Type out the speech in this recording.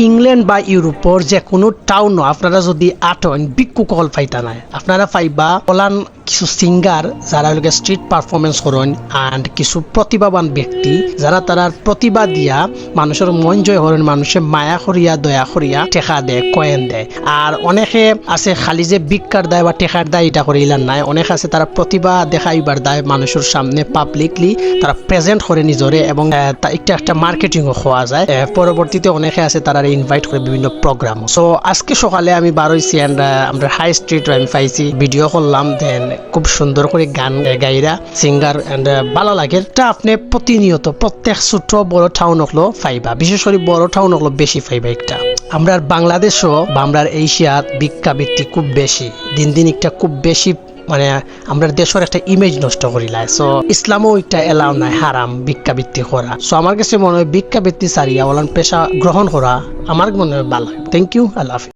England বা ইউরোপর যে কোনো টাউন আপনারা যদি আটন বিক্ষু কল পাইতা নাই আপনারা পাইবা ওলান কিছু সিঙ্গার যারা লোকে স্ট্রিট পারফরমেন্স করেন অ্যান্ড কিছু প্রতিভাবান ব্যক্তি যারা তারা প্রতিভা দিয়া মানুষের মন জয় করেন, মানুষের মায়া করিয়া দয়া করিয়া টেকা দেয়, কয়েন দেয়। আর অনেকে আছে খালি যে ভিক্ষার দেয় বা টেকার দেয় এটা করে ইলান নাই, অনেক আছে তারা প্রতিভা দেখাইবার দেয় মানুষের সামনে পাবলিকলি তারা প্রেজেন্ট করে নিজরে এবং একটা মার্কেটিংও হওয়া যায়। পরবর্তীতে অনেকে আছে তারা ইনভাইট করে বিভিন্ন প্রোগ্রাম। সো আজকে সকালে আমি বারোইছি অ্যান্ড আমরা হাই স্ট্রিট আমি পাইছি, ভিডিও করলাম, দেন খুব সুন্দর করে গান গাইরা সিঙ্গার অ্যান্ড ভালো লাগে। এটা আপনি প্রতিনিয়ত প্রত্যেক ছোট বড় টাউন হলো পাইবা, বিশেষ করে বড় টাউন হলো বেশি পাইবা। একটা আমরা বাংলাদেশও বা আমরা এশিয়ার ভিক্ষাবৃত্তি খুব বেশি, দিন দিন একটা খুব বেশি মানে আমরা দেশের একটা ইমেজ নষ্ট করিলাই। সো ইসলামও একটা এলাও নাই হারাম ভিক্ষাবৃত্তি করা। সো আমার কাছে মনে হয় ভিক্ষাবৃত্তি সারিয়া ওলান পেশা গ্রহণ করা আমার মনে হয় ভালো। থ্যাংক ইউ, আল্লাহ হাফিজ।